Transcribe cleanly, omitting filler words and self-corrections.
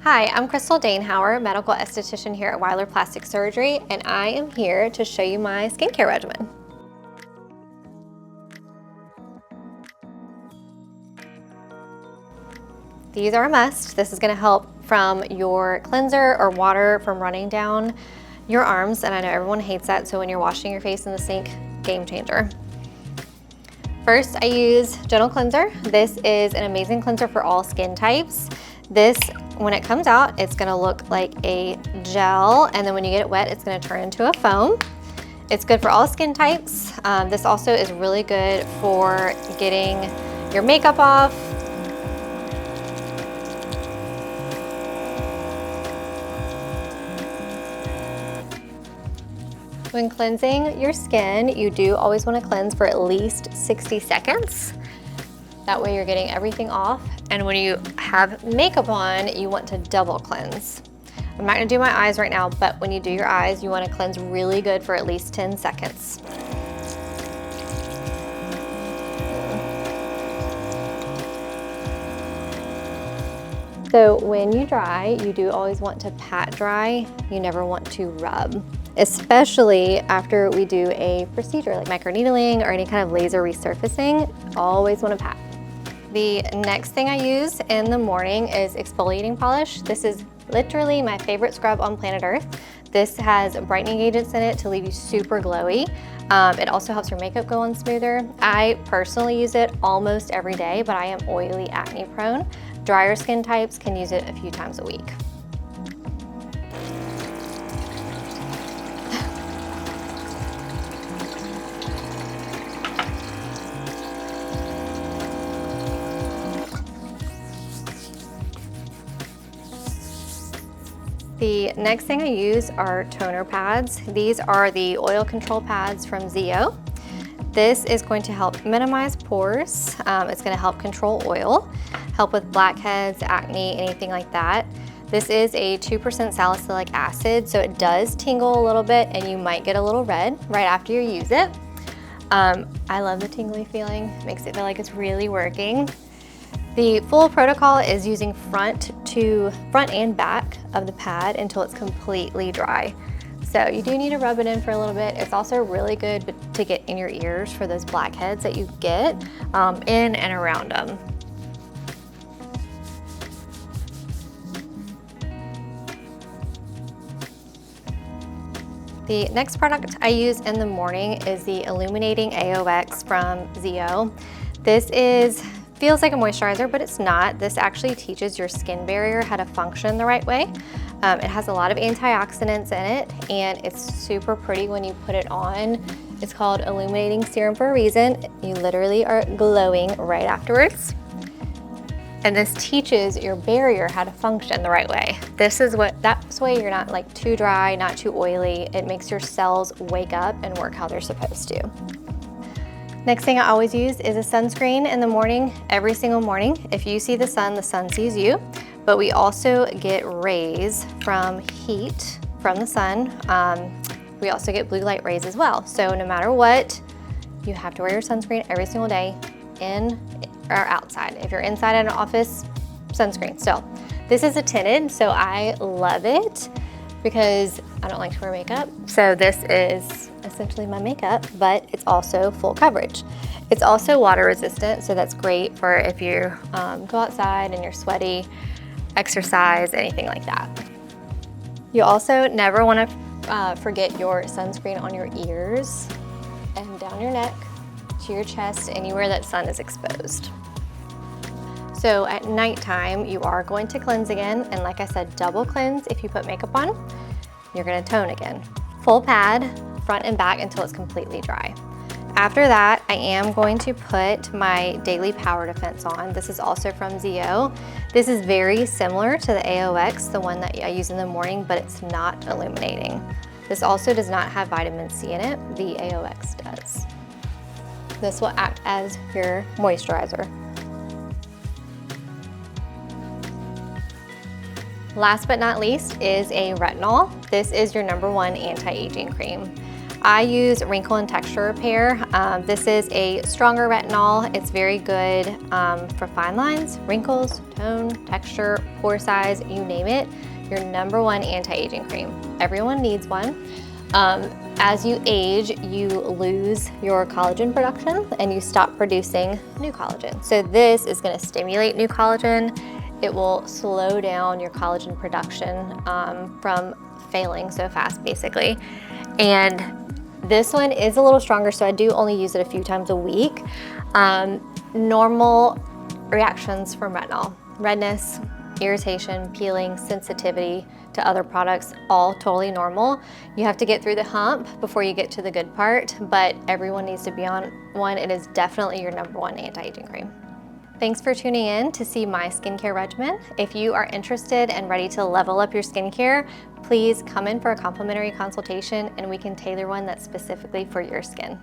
Hi, I'm Krystal Danehauer, medical esthetician here at Weiler Plastic Surgery, and I am here to show you my skincare regimen. These are a must. This is going to help from your cleanser or water from running down your arms, and I know everyone hates that, so when you're washing your face in the sink, game changer. First, I use Gentle Cleanser. This is an amazing cleanser for all skin types. This, when it comes out, it's gonna look like a gel, and then when you get it wet, it's gonna turn into a foam. It's good for all skin types. This also is really good for getting your makeup off. When cleansing your skin, you do always want to cleanse for at least 60 seconds. That way you're getting everything off. And when you have makeup on, you want to double cleanse. I'm not gonna do my eyes right now, but when you do your eyes, you want to cleanse really good for at least 10 seconds. So when you dry, you do always want to pat dry. You never want to rub, especially after we do a procedure like microneedling or any kind of laser resurfacing. Always want to pat. The next thing I use in the morning is exfoliating polish. This is literally my favorite scrub on planet Earth. This has brightening agents in it to leave you super glowy. It also helps your makeup go on smoother. I personally use it almost every day, but I am oily, acne prone. Drier skin types can use it a few times a week. The next thing I use are toner pads. These are the oil control pads from ZO. This is going to help minimize pores. It's going to help control oil, help with blackheads, acne, anything like that. This is a 2% salicylic acid, so it does tingle a little bit and you might get a little red right after you use it. I love the tingly feeling. It makes it feel like it's really working. The full protocol is using front and back of the pad until it's completely dry. So you do need to rub it in for a little bit. It's also really good to get in your ears for those blackheads that you get in and around them. The next product I use in the morning is the Illuminating AOX from ZO. This feels like a moisturizer, but it's not. This actually teaches your skin barrier how to function the right way. It has a lot of antioxidants in it, and it's super pretty when you put it on. It's called Illuminating Serum for a reason. You literally are glowing right afterwards. And this teaches your barrier how to function the right way. That's way you're not like too dry, not too oily. It makes your cells wake up and work how they're supposed to. Next thing I always use is a sunscreen in the morning, every single morning. If you see the sun sees you. But we also get rays from heat from the sun. We also get blue light rays as well. So no matter what, you have to wear your sunscreen every single day, in or outside. If you're inside in an office, sunscreen still. This is a tinted, so I love it because I don't like to wear makeup. So this is essentially my makeup, but it's also full coverage. It's also water resistant, so that's great for if you go outside and you're sweaty, exercise, anything like that. You also never want to forget your sunscreen on your ears and down your neck to your chest, anywhere that sun is exposed. So at nighttime, you are going to cleanse again, and like I said, double cleanse if you put makeup on. You're going to tone again. Full pad, front and back until it's completely dry. After that, I am going to put my Daily Power Defense on. This is also from ZO. This is very similar to the AOX, the one that I use in the morning, but it's not illuminating. This also does not have vitamin C in it. The AOX does. This will act as your moisturizer. Last but not least is a retinol. This is your #1 anti-aging cream. I use Wrinkle and Texture Repair. This is a stronger retinol. It's very good for fine lines, wrinkles, tone, texture, pore size, you name it. Your #1 anti-aging cream. Everyone needs one. As you age, you lose your collagen production and you stop producing new collagen. So this is gonna stimulate new collagen. It will slow down your collagen production from failing so fast, basically. And this one is a little stronger, so I do only use it a few times a week. Normal reactions from retinol: redness, irritation, peeling, sensitivity to other products, all totally normal. You have to get through the hump before you get to the good part, but everyone needs to be on one. It is definitely your #1 anti-aging cream. Thanks for tuning in to see my skincare regimen. If you are interested and ready to level up your skincare, please come in for a complimentary consultation and we can tailor one that's specifically for your skin.